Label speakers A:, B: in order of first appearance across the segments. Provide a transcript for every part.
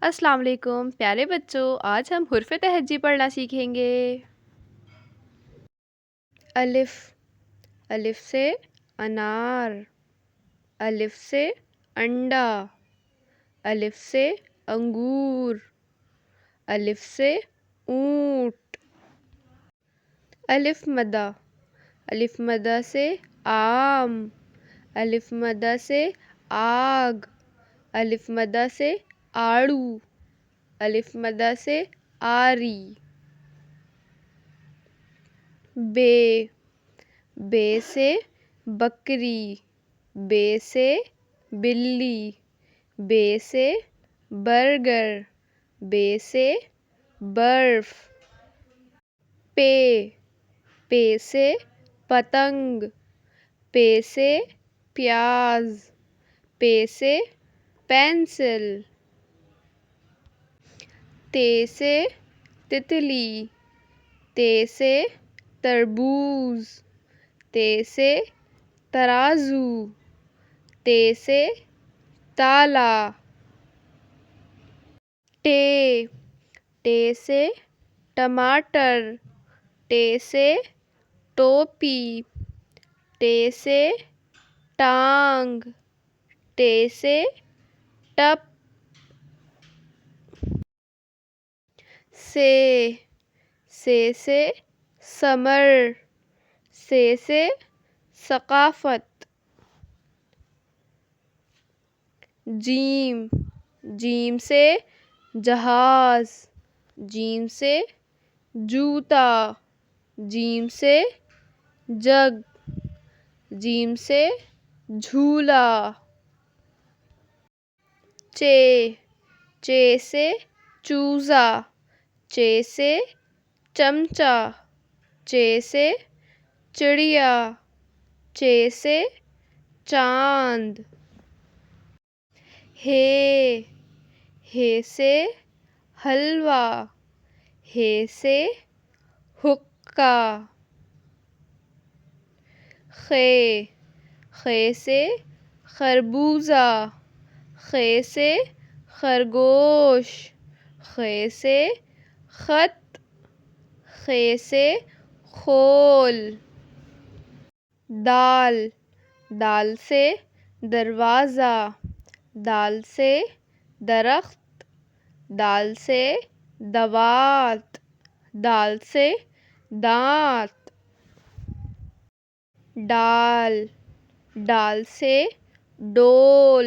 A: السلام علیکم پیارے بچوں، آج ہم حرف تہجی پڑھنا سیکھیں گے۔ الف، الف سے انار، الف سے انڈا، الف سے انگور، الف سے اونٹ۔ الف مدہ، الف مدہ سے آم، الف مدہ سے آگ، الف مدہ سے آڑو، الف مدہ سے آری۔ بے، بے سے بکری، بے سے بلی، بے سے برگر، بے سے برف۔ پے، پے سے پتنگ، پے سے پیاز، پے سے پینسل۔ تے سے تتلی، تے سے تربوز، تے سے ترازو، تے سے تالا۔ ٹے، ٹے سے ٹماٹر، ٹے سے ٹوپی، ٹے سے ٹانگ، ٹے سے ٹپ۔ سے ثمر، سے ثقافت۔ جیم، جیم سے جہاز، جیم سے جوتا، جیم سے جگ، جیم سے جھولا۔ چے، چے سے چوزا، چے سے چمچہ، چے سے چڑیا، چے سے چاند۔ ہے، ہے سے حلوہ، ہے سے حقہ۔ خے، خے سے خربوزہ، خے سے خرگوش، خے سے خط، خے سے خول۔ دال، دال سے دروازہ، دال سے درخت، دال سے دوات، دال سے دانت۔ ڈال، ڈال سے ڈول،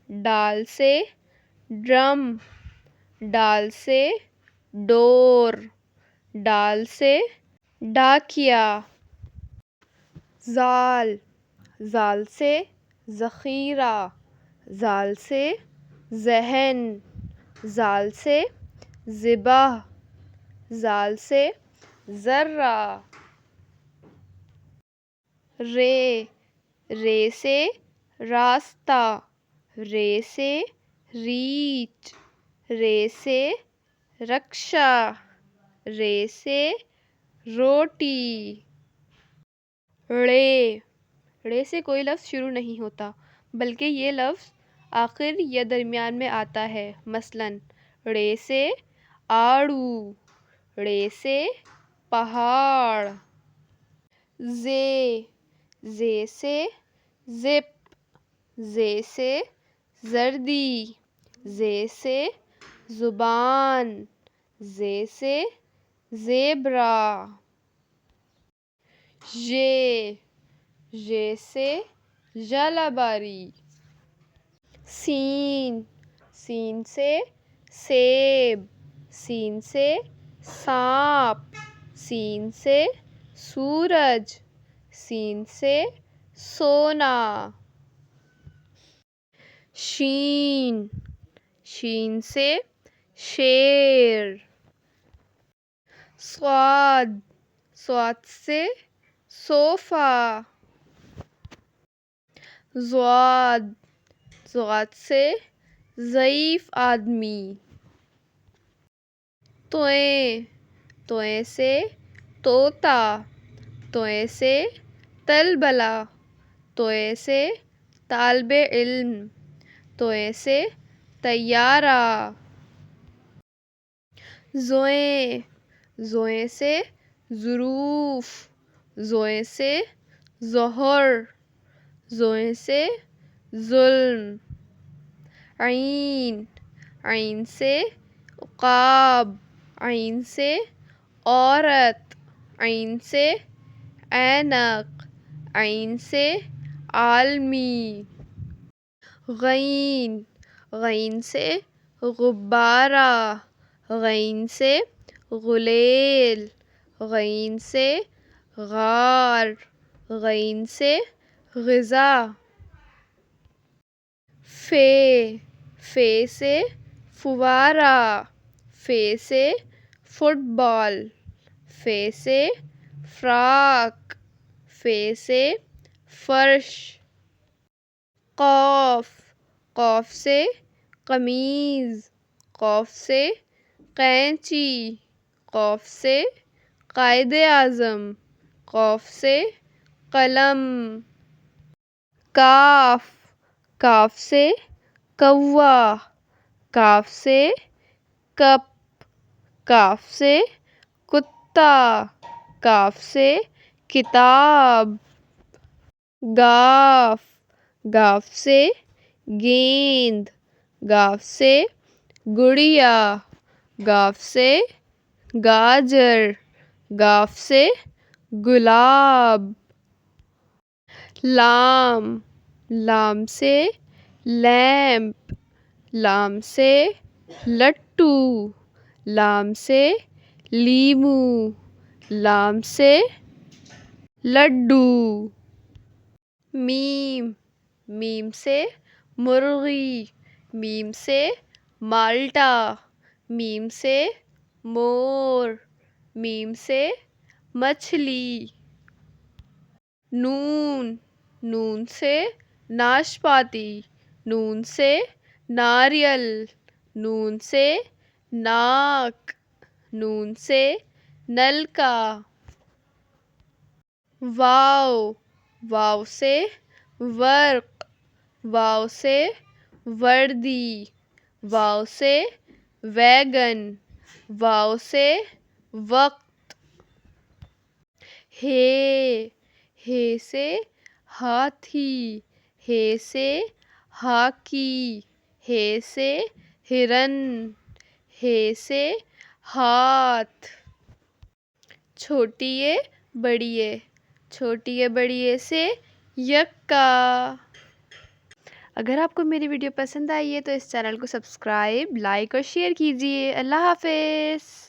A: ڈال سے ڈرم، ڈال سے ڈور، ڈال سے ڈاکیا۔ زال، زال سے ذخیرہ، زال سے ذہن، زال سے ذبح، زال سے ذرہ۔ رے، رے سے راستہ، رے سے ریچھ، رے سے رکشہ، رے سے روٹی۔ ڑے، ڑے سے کوئی لفظ شروع نہیں ہوتا بلکہ یہ لفظ آخر یا درمیان میں آتا ہے، مثلاً ڑے سے آڑو، ڑے سے پہاڑ۔ زے، زے سے زپ، زے سے زردی، زے سے زبان، زے سے زیبرا۔ ژے، ژے سے ژالہ باری۔ سین، سین سے سیب، سین سے سانپ، سین سے سورج، سین سے سونا۔ شین، شین سے شیر۔ صاد، صاد سے صوفہ۔ ضاد، ضاد سے ضعیف آدمی۔ طویں، طویں سے طوطا، طویں سے تلبلہ، طویں سے طالب علم، طویں سے طیارہ۔ زوئیں، زوئیں سے ظروف، زوئیں سے ظہر، زوئیں سے ظلم۔ عین، عین سے عقاب، عین سے عورت، عین سے عینق، عین سے عالمی۔ غین، غین سے غبارہ، غین سے غلیل، غین سے غار، غین سے غذا۔ فے، فے سے فوارہ، فے سے فٹ بال، فے سے فراق، فے سے فرش۔ قوف، قوف سے قمیض، قوف سے قینچی، قوف سے قائد اعظم، قوف سے قلم۔ کاف، کاف سے کوا، کاف سے کپ، کاف سے کتا، کاف سے کتاب۔ گاف، گاف سے گیند، گاف سے گڑیا، گاف سے گاجر، گاف سے گلاب۔ لام، لام سے لیمپ، لام سے لٹو، لام سے لیمو، لام سے لڈو۔ میم، میم سے مرغی، میم سے مالٹا، میم سے مور، میم سے مچھلی۔ نون، نون سے ناشپاتی، نون سے ناریل، نون سے ناک، نون سے نلکا۔ واو، واو سے ورق، واو سے وردی، واو سے ویگن، واو سے وقت۔ ہے، ہے سے ہاتھی، ہے سے ہاکی، ہے سے ہرن، ہے سے ہاتھ۔ چھوٹیے بڑیے، چھوٹیے بڑیے سے یکا۔ اگر آپ کو میری ویڈیو پسند آئی ہے تو اس چینل کو سبسکرائب، لائک اور شیئر کیجیے۔ اللہ حافظ۔